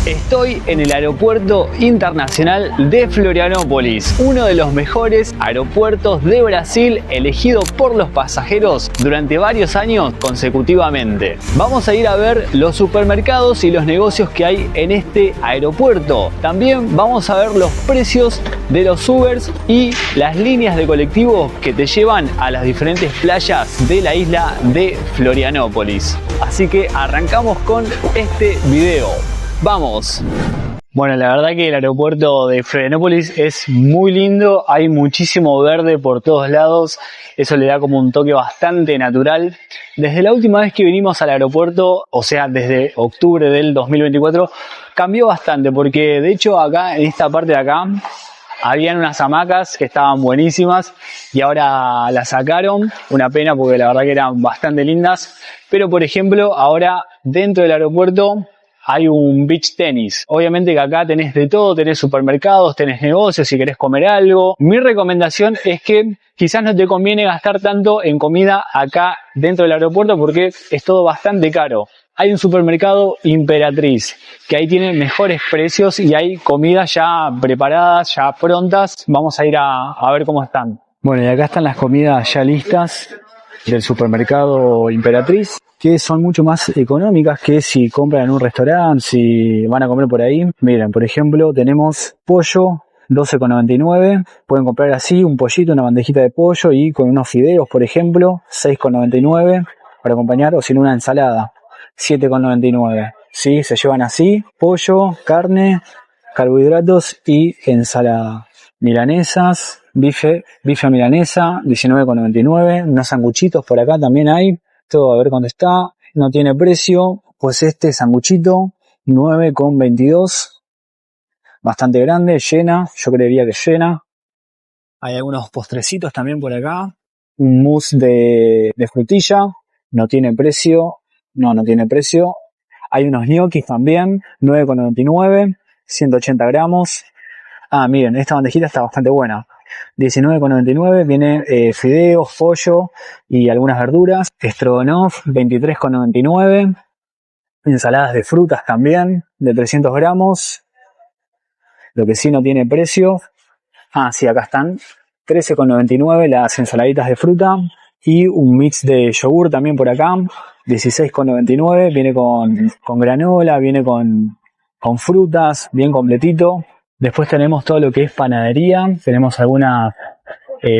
Estoy en el Aeropuerto Internacional de Florianópolis, uno de los mejores aeropuertos de Brasil, elegido por los pasajeros durante varios años consecutivamente. Vamos a ir a ver los supermercados y los negocios que hay en este aeropuerto. También vamos a ver los precios de los Ubers y las líneas de colectivos que te llevan a las diferentes playas de la isla de Florianópolis. Así que arrancamos con este video. ¡Vamos! Bueno, la verdad que el aeropuerto de Florianópolis es muy lindo, hay muchísimo verde por todos lados, eso le da como un toque bastante natural. Desde la última vez que vinimos al aeropuerto, o sea, desde octubre del 2024, cambió bastante, porque de hecho acá, en esta parte de acá, habían unas hamacas que estaban buenísimas y ahora las sacaron, una pena porque la verdad que eran bastante lindas, pero por ejemplo, ahora dentro del aeropuerto hay un beach tenis. Obviamente que acá tenés de todo, tenés supermercados, tenés negocios si querés comer algo. Mi recomendación es que quizás no te conviene gastar tanto en comida acá dentro del aeropuerto porque es todo bastante caro. Hay un supermercado Imperatriz, que ahí tiene mejores precios y hay comidas ya preparadas, ya prontas. Vamos a ir a ver cómo están. Bueno, y acá están las comidas ya listas del supermercado Imperatriz, que son mucho más económicas que si compran en un restaurante, si van a comer por ahí. Miren, por ejemplo, tenemos pollo, 12,99. Pueden comprar así un pollito, una bandejita de pollo y con unos fideos, por ejemplo, 6,99 para acompañar, o sin una ensalada, 7,99. Sí, se llevan así, pollo, carne, carbohidratos y ensalada. Milanesas, bife a milanesa, 19,99. Unos sanguchitos por acá también hay. Todo a ver cuánto está. No tiene precio. Pues este sanguchito, 9,22. Bastante grande, llena. Yo creería que llena. Hay algunos postrecitos también por acá. Un mousse de frutilla. No tiene precio. No tiene precio. Hay unos ñoquis también, 9,99. 180 gramos. Ah, miren, esta bandejita está bastante buena. 19,99, viene fideos, pollo y algunas verduras. Stroganoff, 23,99. Ensaladas de frutas también, de 300 gramos. Lo que sí no tiene precio. Ah, sí, acá están. 13,99 las ensaladitas de fruta. Y un mix de yogur también por acá. 16,99. Viene con granola, viene con frutas, bien completito. Después tenemos todo lo que es panadería, tenemos algunas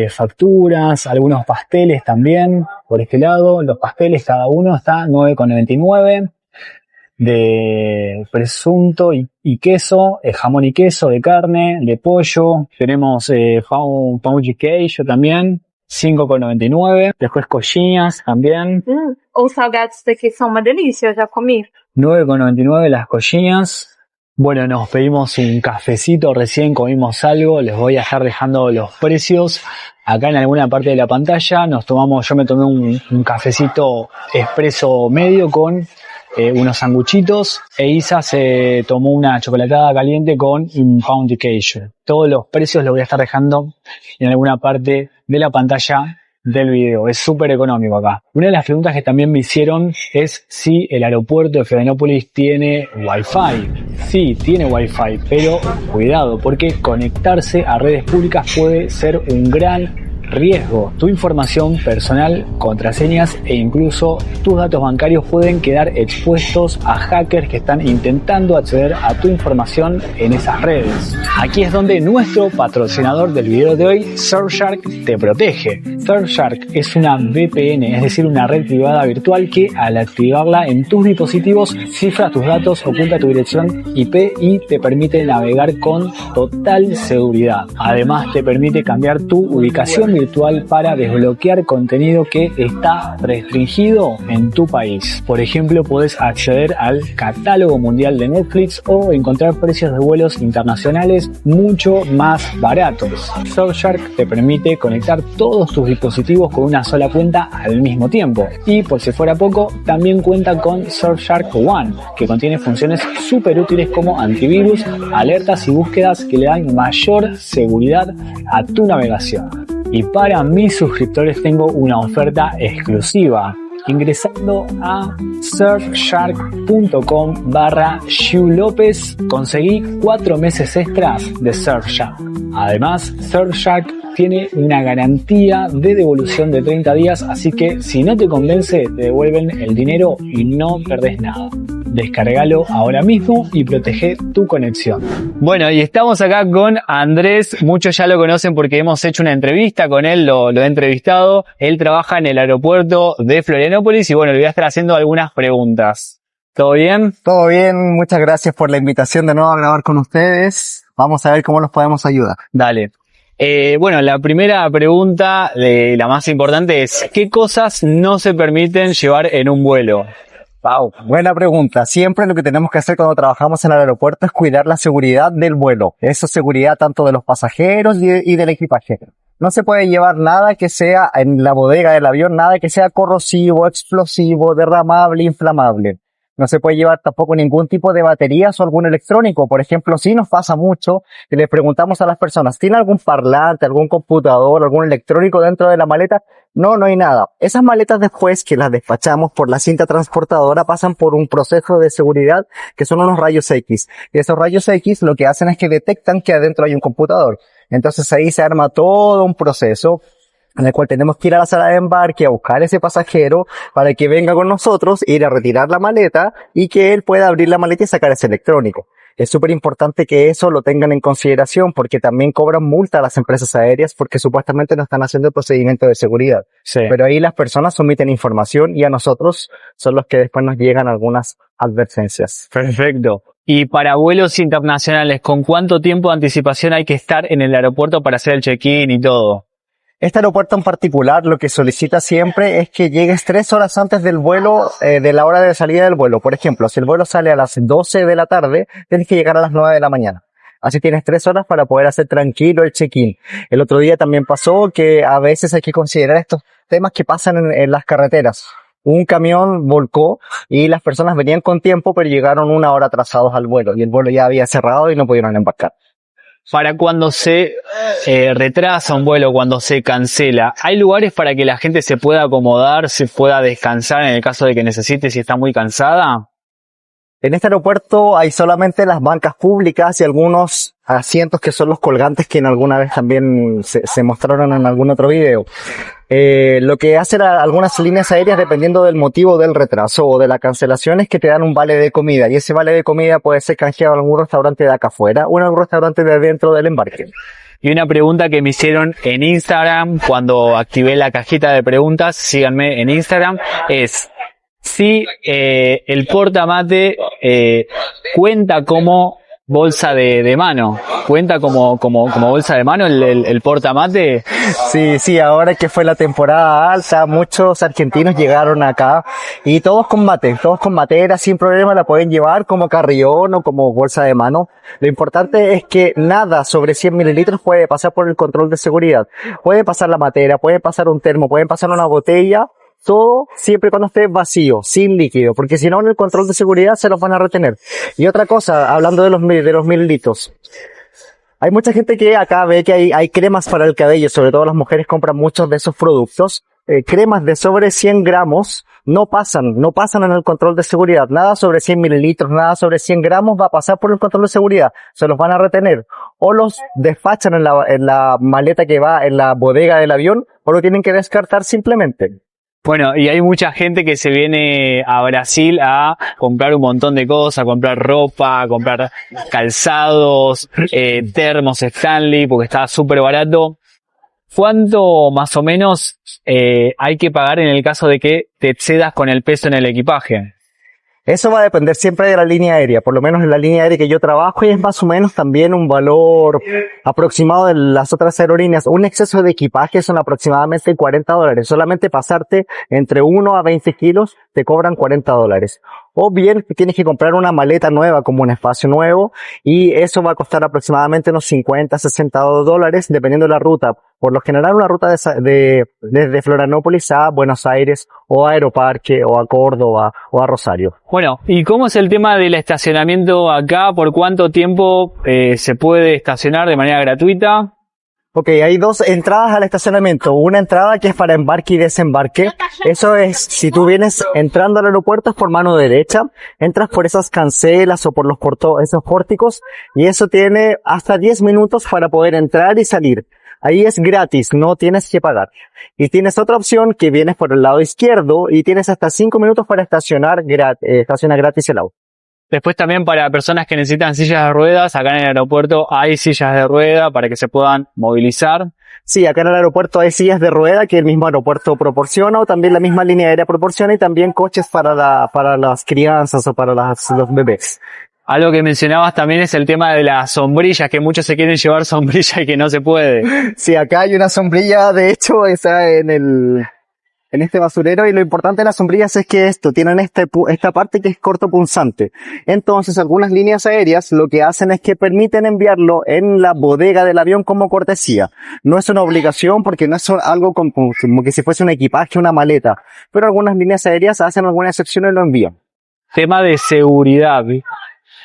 facturas, algunos pasteles también por este lado. Los pasteles cada uno está 9,99, de presunto y queso, jamón y queso, de carne, de pollo. Tenemos pão de queijo también, 5,99. Después coxinhas también. Os salgados daqui são uma delícia, eu já comi. 9,99 las coxinhas. Bueno, nos pedimos un cafecito, recién comimos algo, les voy a estar dejando los precios acá en alguna parte de la pantalla. Yo me tomé un cafecito expreso medio con unos sanguchitos e Isa se tomó una chocolatada caliente con un pound de queijo. Todos los precios los voy a estar dejando en alguna parte de la pantalla del video. Es súper económico acá. Una de las preguntas que también me hicieron es si el aeropuerto de Florianópolis tiene Wi-Fi. Sí, tiene Wi-Fi, pero cuidado, porque conectarse a redes públicas puede ser un gran riesgo. Tu información personal, contraseñas e incluso tus datos bancarios pueden quedar expuestos a hackers que están intentando acceder a tu información en esas redes. Aquí es donde nuestro patrocinador del video de hoy, Surfshark, te protege. Surfshark es una VPN, es decir, una red privada virtual que al activarla en tus dispositivos cifra tus datos, oculta tu dirección IP y te permite navegar con total seguridad. Además te permite cambiar tu ubicación virtual para desbloquear contenido que está restringido en tu país. Por ejemplo, puedes acceder al catálogo mundial de Netflix o encontrar precios de vuelos internacionales mucho más baratos. Surfshark te permite conectar todos tus dispositivos con una sola cuenta al mismo tiempo. Y por si fuera poco, también cuenta con Surfshark One, que contiene funciones súper útiles como antivirus, alertas y búsquedas que le dan mayor seguridad a tu navegación. Y para mis suscriptores tengo una oferta exclusiva. ingresando a surfshark.com/Lopez conseguí 4 meses extras de Surfshark. Además, Surfshark tiene una garantía de devolución de 30 días, así que si no te convence, te devuelven el dinero y no perdés nada. Descargalo ahora mismo y protege tu conexión. Bueno, y estamos acá con Andrés. Muchos ya lo conocen porque hemos hecho una entrevista con él, lo he entrevistado. Él trabaja en el aeropuerto de Florianópolis y bueno, le voy a estar haciendo algunas preguntas. ¿Todo bien? Todo bien, muchas gracias por la invitación de nuevo a grabar con ustedes. Vamos a ver cómo los podemos ayudar. Dale. Bueno, la primera pregunta, la más importante es, ¿qué cosas no se permiten llevar en un vuelo? Wow, buena pregunta. Siempre lo que tenemos que hacer cuando trabajamos en el aeropuerto es cuidar la seguridad del vuelo. Eso es seguridad tanto de los pasajeros y del equipaje. No se puede llevar nada que sea en la bodega del avión, nada que sea corrosivo, explosivo, derramable, inflamable. No se puede llevar tampoco ningún tipo de baterías o algún electrónico. Por ejemplo, si nos pasa mucho que les preguntamos a las personas, ¿tiene algún parlante, algún computador, algún electrónico dentro de la maleta? No, no hay nada. Esas maletas después que las despachamos por la cinta transportadora pasan por un proceso de seguridad que son unos rayos X. Y esos rayos X lo que hacen es que detectan que adentro hay un computador. Entonces ahí se arma todo un proceso en el cual tenemos que ir a la sala de embarque a buscar ese pasajero para que venga con nosotros, ir a retirar la maleta y que él pueda abrir la maleta y sacar ese electrónico. Es súper importante que eso lo tengan en consideración porque también cobran multa a las empresas aéreas porque supuestamente no están haciendo el procedimiento de seguridad. Sí. Pero ahí las personas omiten información y a nosotros son los que después nos llegan algunas advertencias. Perfecto. Y para vuelos internacionales, ¿con cuánto tiempo de anticipación hay que estar en el aeropuerto para hacer el check-in y todo? Este aeropuerto en particular lo que solicita siempre es que llegues 3 horas antes del vuelo, de la hora de salida del vuelo. Por ejemplo, si el vuelo sale a las 12 de la tarde, tienes que llegar a las 9 de la mañana. Así tienes 3 horas para poder hacer tranquilo el check-in. El otro día también pasó que a veces hay que considerar estos temas que pasan en las carreteras. Un camión volcó y las personas venían con tiempo, pero llegaron 1 hora atrasados al vuelo y el vuelo ya había cerrado y no pudieron embarcar. Para cuando se retrasa un vuelo, cuando se cancela, ¿hay lugares para que la gente se pueda acomodar, se pueda descansar en el caso de que necesite si está muy cansada? En este aeropuerto hay solamente las bancas públicas y algunos asientos que son los colgantes que en alguna vez también se mostraron en algún otro video. Lo que hacen algunas líneas aéreas dependiendo del motivo del retraso o de la cancelación es que te dan un vale de comida y ese vale de comida puede ser canjeado en algún restaurante de acá afuera o en algún restaurante de dentro del embarque. Y una pregunta que me hicieron en Instagram cuando activé la cajita de preguntas, síganme en Instagram, es si el portamate cuenta como bolsa de mano. ¿Cuenta como bolsa de mano el portamate? Sí, ahora que fue la temporada alta, muchos argentinos llegaron acá y todos con matera, sin problema la pueden llevar como carrión o como bolsa de mano. Lo importante es que nada sobre 100 mililitros puede pasar por el control de seguridad. Puede pasar la matera, puede pasar un termo, pueden pasar una botella, todo siempre cuando esté vacío, sin líquido, porque si no en el control de seguridad se los van a retener. Y otra cosa, hablando de los mililitros, hay mucha gente que acá ve que hay cremas para el cabello, sobre todo las mujeres compran muchos de esos productos. Cremas de sobre 100 gramos no pasan en el control de seguridad. Nada sobre 100 mililitros, nada sobre 100 gramos va a pasar por el control de seguridad. Se los van a retener. O los despachan en la maleta que va en la bodega del avión, o lo tienen que descartar simplemente. Bueno, y hay mucha gente que se viene a Brasil a comprar un montón de cosas, a comprar ropa, a comprar calzados, termos Stanley, porque está súper barato. ¿Cuánto más o menos hay que pagar en el caso de que te excedas con el peso en el equipaje? Eso va a depender siempre de la línea aérea, por lo menos en la línea aérea que yo trabajo y es más o menos también un valor aproximado de las otras aerolíneas. Un exceso de equipaje son aproximadamente $40. Solamente pasarte entre 1 a 20 kilos te cobran $40. O bien tienes que comprar una maleta nueva como un espacio nuevo y eso va a costar aproximadamente unos $50-$60 dependiendo de la ruta. Por lo general una ruta desde Florianópolis a Buenos Aires o a Aeroparque o a Córdoba o a Rosario. Bueno, ¿y cómo es el tema del estacionamiento acá? ¿Por cuánto tiempo se puede estacionar de manera gratuita? Ok, hay dos entradas al estacionamiento. Una entrada que es para embarque y desembarque. Eso es, si tú vienes entrando al aeropuerto es por mano derecha, entras por esas cancelas o por esos pórticos, y eso tiene hasta 10 minutos para poder entrar y salir. Ahí es gratis, no tienes que pagar. Y tienes otra opción que vienes por el lado izquierdo y tienes hasta 5 minutos para estacionar gratis el auto. Después también para personas que necesitan sillas de ruedas, acá en el aeropuerto hay sillas de rueda para que se puedan movilizar. Sí, acá en el aeropuerto hay sillas de rueda que el mismo aeropuerto proporciona, o también la misma línea aérea proporciona, y también coches para las crianzas o para los bebés. Algo que mencionabas también es el tema de las sombrillas, que muchos se quieren llevar sombrilla y que no se puede. Sí, acá hay una sombrilla, de hecho, está en este basurero, y lo importante de las sombrillas es que tienen esta parte que es cortopunzante. Entonces, algunas líneas aéreas lo que hacen es que permiten enviarlo en la bodega del avión como cortesía. No es una obligación porque no es algo como que si fuese un equipaje, una maleta, pero algunas líneas aéreas hacen alguna excepción y lo envían. Tema de seguridad.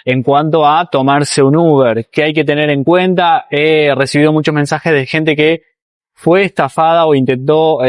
En cuanto a tomarse un Uber, ¿qué hay que tener en cuenta? He recibido muchos mensajes de gente que fue estafada o intentó,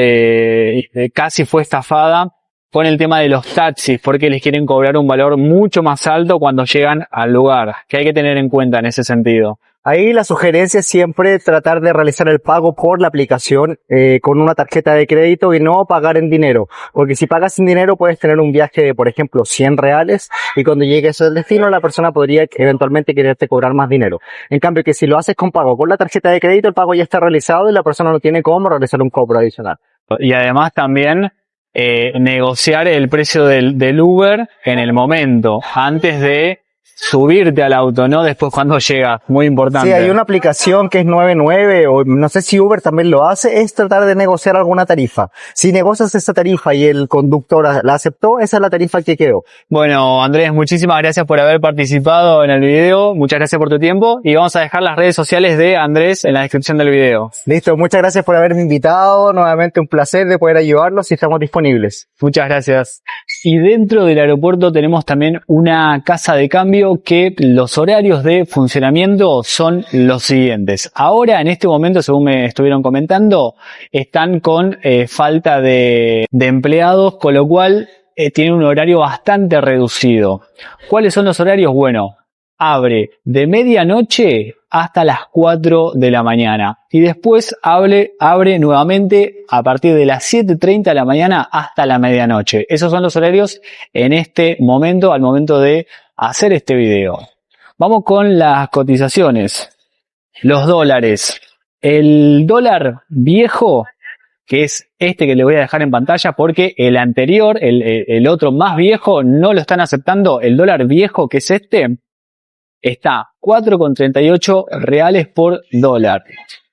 casi fue estafada con el tema de los taxis, porque les quieren cobrar un valor mucho más alto cuando llegan al lugar. ¿Qué hay que tener en cuenta en ese sentido? Ahí la sugerencia es siempre tratar de realizar el pago por la aplicación con una tarjeta de crédito y no pagar en dinero. Porque si pagas en dinero puedes tener un viaje de, por ejemplo, 100 reales, y cuando llegues al destino la persona podría eventualmente quererte cobrar más dinero. En cambio, que si lo haces con pago con la tarjeta de crédito, el pago ya está realizado y la persona no tiene cómo realizar un cobro adicional. Y además también negociar el precio del Uber en el momento, antes de subirte al auto, ¿no? Después cuando llega, muy importante. Sí, hay una aplicación que es 99, o no sé si Uber también lo hace, es tratar de negociar alguna tarifa. Si negocias esa tarifa y el conductor la aceptó, esa es la tarifa que quedó. Bueno, Andrés, muchísimas gracias por haber participado en el video, muchas gracias por tu tiempo, y vamos a dejar las redes sociales de Andrés en la descripción del video. Listo, muchas gracias por haberme invitado, nuevamente un placer de poder ayudarlos y estamos disponibles. Muchas gracias. Y dentro del aeropuerto tenemos también una casa de cambio que los horarios de funcionamiento son los siguientes. Ahora, en este momento, según me estuvieron comentando, están con falta de empleados, con lo cual tienen un horario bastante reducido. ¿Cuáles son los horarios? Bueno, abre de medianoche hasta las 4 de la mañana y después abre nuevamente a partir de las 7:30 de la mañana hasta la medianoche. Esos son los horarios en este momento, al momento de hacer este video. Vamos con las cotizaciones. Los dólares. El dólar viejo, que es este que le voy a dejar en pantalla porque el anterior, el otro más viejo, no lo están aceptando. El dólar viejo, que es este, está 4,38 reales por dólar.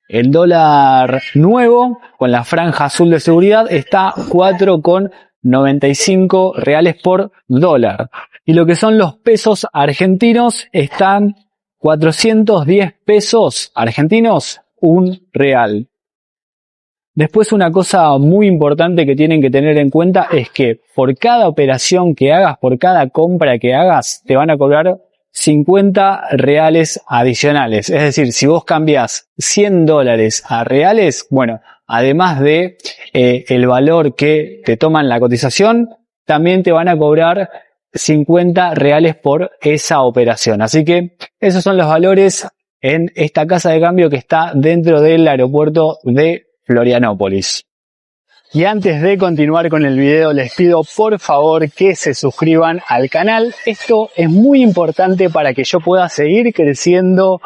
El dólar nuevo, con la franja azul de seguridad, está 4,95 reales por dólar. Y lo que son los pesos argentinos están 410 pesos argentinos, un real. Después, una cosa muy importante que tienen que tener en cuenta es que por cada operación que hagas, por cada compra que hagas, te van a cobrar 50 reales adicionales. Es decir, si vos cambias 100 dólares a reales, bueno, además de el valor que te toman la cotización, también te van a cobrar 50 reales por esa operación. Así que esos son los valores en esta casa de cambio que está dentro del aeropuerto de Florianópolis. Y antes de continuar con el video, les pido por favor que se suscriban al canal. Esto es muy importante para que yo pueda seguir creciendo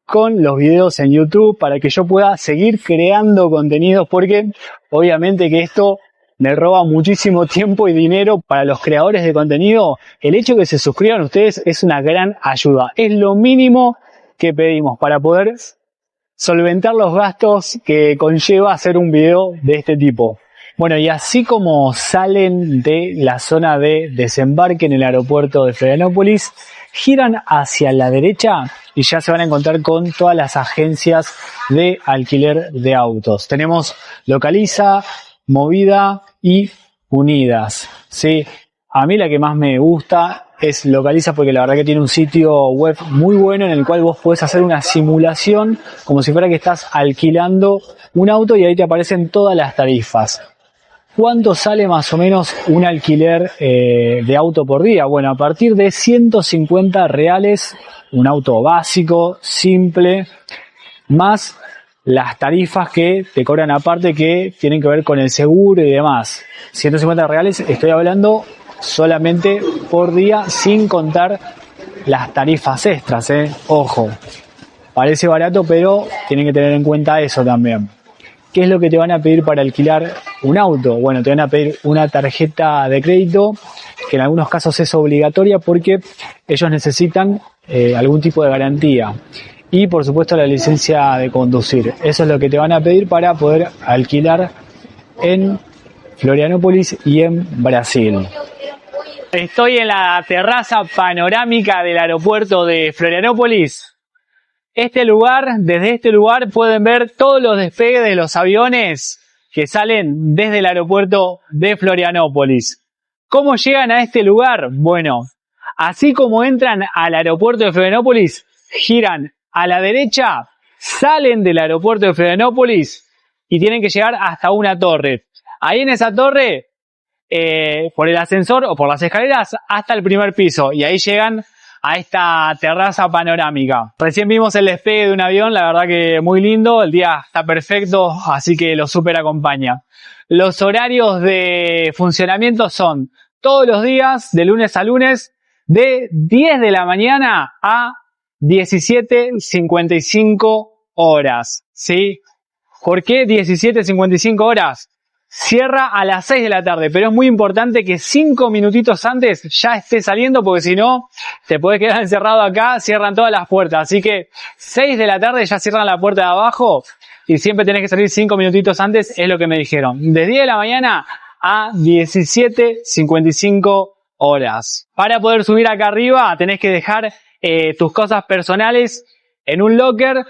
con los videos en YouTube, para que yo pueda seguir creando contenidos, porque obviamente que esto me roba muchísimo tiempo y dinero para los creadores de contenido. El hecho de que se suscriban ustedes es una gran ayuda. Es lo mínimo que pedimos para poder solventar los gastos que conlleva hacer un video de este tipo. Bueno, y así como salen de la zona de desembarque en el aeropuerto de Florianópolis, giran hacia la derecha y ya se van a encontrar con todas las agencias de alquiler de autos. Tenemos Localiza, Movida y Unidas, ¿sí? A mí la que más me gusta es Localiza, porque la verdad que tiene un sitio web muy bueno en el cual vos podés hacer una simulación como si fuera que estás alquilando un auto y ahí te aparecen todas las tarifas. ¿Cuánto sale más o menos un alquiler de auto por día? Bueno, a partir de 150 reales, un auto básico, simple, más las tarifas que te cobran aparte que tienen que ver con el seguro y demás. 150 reales, estoy hablando solamente por día, sin contar las tarifas extras, Ojo, parece barato, pero tienen que tener en cuenta eso también. ¿Qué es lo que te van a pedir para alquilar un auto? Bueno, te van a pedir una tarjeta de crédito, que en algunos casos es obligatoria porque ellos necesitan algún tipo de garantía. Y por supuesto la licencia de conducir. Eso es lo que te van a pedir para poder alquilar en Florianópolis y en Brasil. Estoy en la terraza panorámica del aeropuerto de Florianópolis. Desde este lugar pueden ver todos los despegues de los aviones que salen desde el aeropuerto de Florianópolis. ¿Cómo llegan a este lugar? Bueno, así como entran al aeropuerto de Florianópolis, giran a la derecha, salen del aeropuerto de Florianópolis y tienen que llegar hasta una torre. Ahí en esa torre, por el ascensor o por las escaleras, hasta el primer piso. Y ahí llegan a esta terraza panorámica. Recién vimos el despegue de un avión, la verdad que muy lindo. El día está perfecto, así que lo súper acompaña. Los horarios de funcionamiento son todos los días, de lunes a lunes, de 10 de la mañana a 17:55 horas, ¿sí? ¿Por qué 17:55 horas? Cierra a las 6 de la tarde, pero es muy importante que 5 minutitos antes ya esté saliendo, porque si no, te podés quedar encerrado acá, cierran todas las puertas. Así que 6 de la tarde ya cierran la puerta de abajo y siempre tenés que salir 5 minutitos antes, es lo que me dijeron. De 10 de la mañana a 17:55 horas. Para poder subir acá arriba tenés que dejar tus cosas personales en un locker,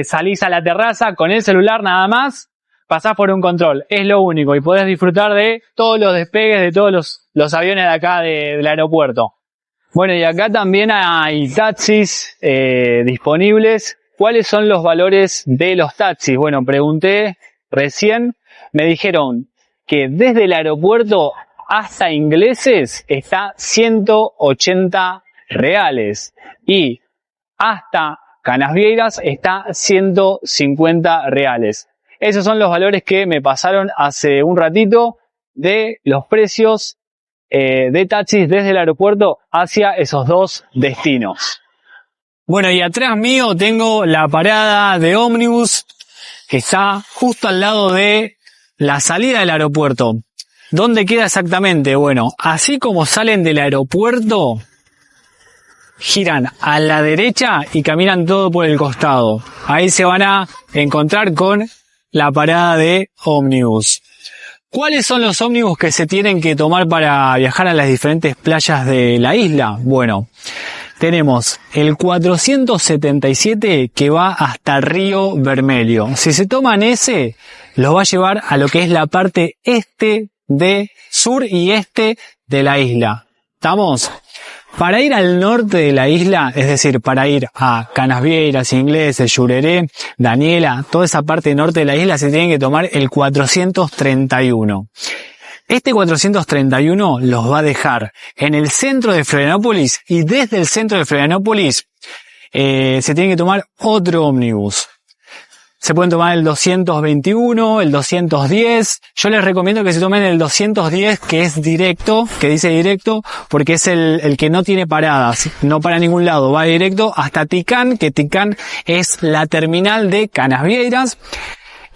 salís a la terraza con el celular nada más, pasás por un control, es lo único, y podés disfrutar de todos los despegues de todos los aviones de acá del aeropuerto. Bueno, y acá también hay taxis disponibles. ¿Cuáles son los valores de los taxis? Bueno, pregunté recién, me dijeron que desde el aeropuerto hasta Ingleses está 180 reales y hasta Canasvieiras está 150 reales. Esos son los valores que me pasaron hace un ratito de los precios de taxis desde el aeropuerto hacia esos dos destinos. Bueno, y atrás mío tengo la parada de ómnibus que está justo al lado de la salida del aeropuerto. ¿Dónde queda exactamente? Bueno, así como salen del aeropuerto, giran a la derecha y caminan todo por el costado. Ahí se van a encontrar con la parada de ómnibus. ¿Cuáles son los ómnibus que se tienen que tomar para viajar a las diferentes playas de la isla? Bueno, tenemos el 477 que va hasta Río Vermelho. Si se toman ese, los va a llevar a lo que es la parte este de sur y este de la isla. ¿Estamos? Para ir al norte de la isla, es decir, para ir a Canasvieiras, Ingleses, Llureré, Daniela, toda esa parte norte de la isla, se tienen que tomar el 431. Este 431 los va a dejar en el centro de Florianópolis y desde el centro de Florianópolis se tienen que tomar otro ómnibus. Se pueden tomar el 221, el 210. Yo les recomiendo que se tomen el 210, que es directo, que dice directo, porque es el que no tiene paradas, no para ningún lado, va directo hasta Ticán, que Ticán es la terminal de Canasvieiras.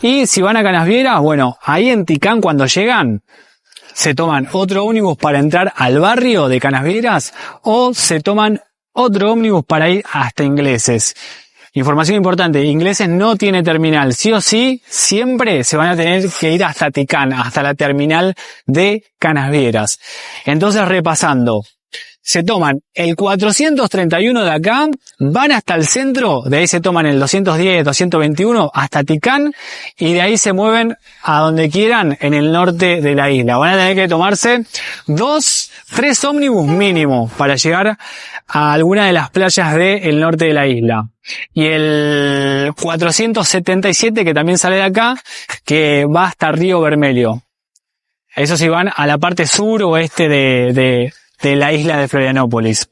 Y si van a Canasvieiras, bueno, ahí en Ticán cuando llegan, se toman otro ómnibus para entrar al barrio de Canasvieiras o se toman otro ómnibus para ir hasta Ingleses. Información importante, Ingleses no tiene terminal, sí o sí, siempre se van a tener que ir hasta Ticán, hasta la terminal de Canasvieiras. Entonces, repasando, se toman el 431 de acá, van hasta el centro, de ahí se toman el 210, 221 hasta Ticán y de ahí se mueven a donde quieran en el norte de la isla. Van a tener que tomarse dos 3 ómnibus mínimo para llegar a alguna de las playas del norte de la isla. Y el 477 que también sale de acá, que va hasta Río Vermelho. Esos sí van a la parte sur oeste de la isla de Florianópolis.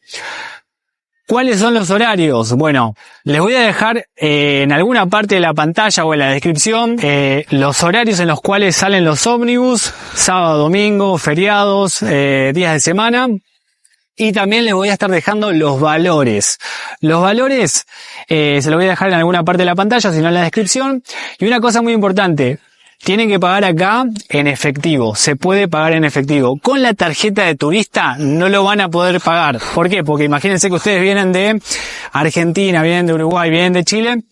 ¿Cuáles son los horarios? Bueno, les voy a dejar en alguna parte de la pantalla o en la descripción los horarios en los cuales salen los ómnibus, sábado, domingo, feriados, días de semana. Y también les voy a estar dejando los valores. Los valores se los voy a dejar en alguna parte de la pantalla, si no en la descripción. Y una cosa muy importante. Tienen que pagar acá en efectivo, se puede pagar en efectivo. Con la tarjeta de turista no lo van a poder pagar. ¿Por qué? Porque imagínense que ustedes vienen de Argentina, vienen de Uruguay, vienen de Chile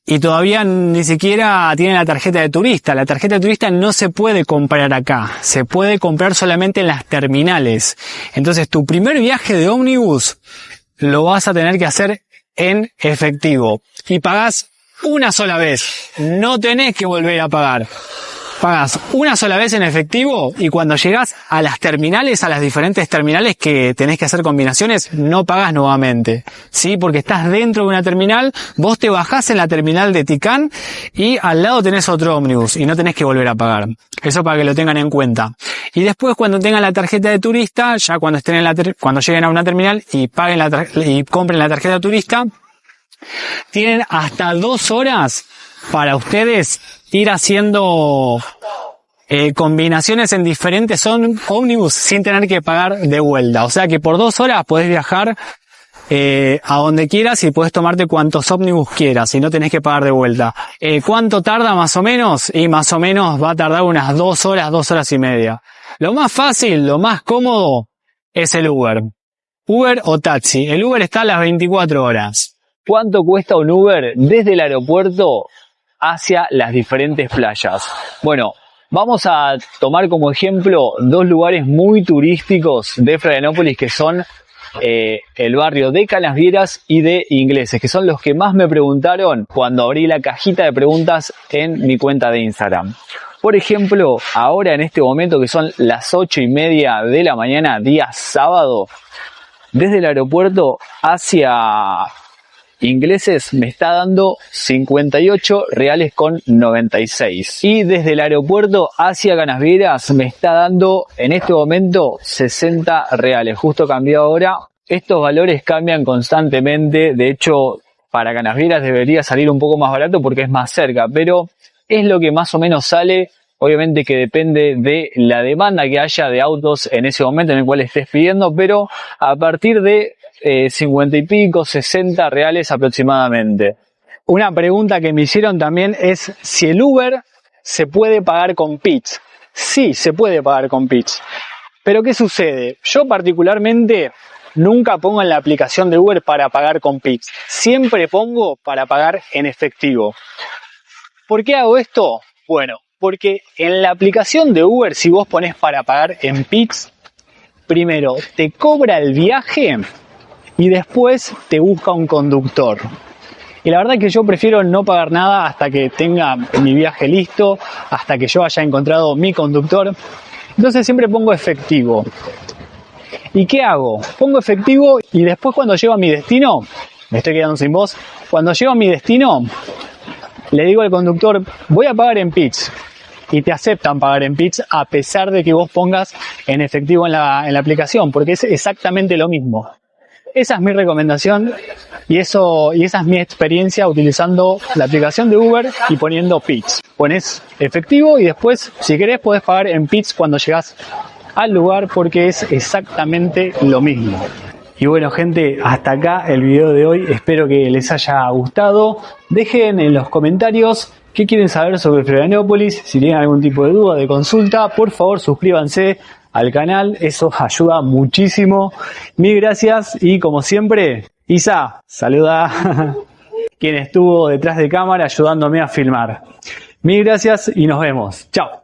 y todavía ni siquiera tienen la tarjeta de turista. La tarjeta de turista no se puede comprar acá, se puede comprar solamente en las terminales. Entonces tu primer viaje de ómnibus lo vas a tener que hacer en efectivo y pagás una sola vez, no tenés que volver a pagar. Pagás una sola vez en efectivo y cuando llegás a las terminales, a las diferentes terminales que tenés que hacer combinaciones, no pagás nuevamente. ¿Sí? Porque estás dentro de una terminal, vos te bajás en la terminal de Ticán y al lado tenés otro ómnibus y no tenés que volver a pagar. Eso para que lo tengan en cuenta. Y después cuando tengan la tarjeta de turista, ya cuando estén cuando lleguen a una terminal y paguen y compren la tarjeta de turista, tienen hasta 2 horas para ustedes ir haciendo combinaciones en diferentes ómnibus sin tener que pagar de vuelta. O sea que por 2 horas podés viajar a donde quieras y podés tomarte cuantos ómnibus quieras y no tenés que pagar de vuelta. ¿Cuánto tarda más o menos? Y más o menos va a tardar unas 2 horas, 2 horas y media. Lo más fácil, lo más cómodo es el Uber. Uber o taxi. El Uber está a las 24 horas. ¿Cuánto cuesta un Uber desde el aeropuerto hacia las diferentes playas? Bueno, vamos a tomar como ejemplo 2 lugares muy turísticos de Florianópolis que son el barrio de Canasvieras y de Ingleses, que son los que más me preguntaron cuando abrí la cajita de preguntas en mi cuenta de Instagram. Por ejemplo, ahora en este momento que son las 8:30 de la mañana, día sábado, desde el aeropuerto hacia Ingleses me está dando 58 reales con 96. Y desde el aeropuerto hacia Canasvieras me está dando en este momento 60 reales. Justo cambió ahora. Estos valores cambian constantemente. De hecho, para Canasvieras debería salir un poco más barato porque es más cerca. Pero es lo que más o menos sale. Obviamente que depende de la demanda que haya de autos en ese momento en el cual estés pidiendo. Pero a partir de 50 y pico, 60 reales aproximadamente. Una pregunta que me hicieron también es si el Uber se puede pagar con Pix. Sí, se puede pagar con Pix. Pero ¿qué sucede? Yo particularmente nunca pongo en la aplicación de Uber para pagar con Pix. Siempre pongo para pagar en efectivo. ¿Por qué hago esto? Bueno, porque en la aplicación de Uber, si vos pones para pagar en Pix, primero te cobra el viaje y después te busca un conductor. Y la verdad es que yo prefiero no pagar nada hasta que tenga mi viaje listo, hasta que yo haya encontrado mi conductor. Entonces siempre pongo efectivo. ¿Y qué hago? Pongo efectivo y después cuando llego a mi destino, me estoy quedando sin voz, cuando llego a mi destino, le digo al conductor, voy a pagar en Pix. Y te aceptan pagar en Pix a pesar de que vos pongas en efectivo en la aplicación, porque es exactamente lo mismo. Esa es mi recomendación y esa es mi experiencia utilizando la aplicación de Uber y poniendo Pix. Pones efectivo y después, si querés, podés pagar en Pix cuando llegás al lugar porque es exactamente lo mismo. Y bueno, gente, hasta acá el video de hoy. Espero que les haya gustado. Dejen en los comentarios qué quieren saber sobre Florianópolis. Si tienen algún tipo de duda, de consulta, por favor suscríbanse al canal, eso ayuda muchísimo. Mil gracias y como siempre, Isa, saluda quien estuvo detrás de cámara ayudándome a filmar. Mil gracias y nos vemos. Chao.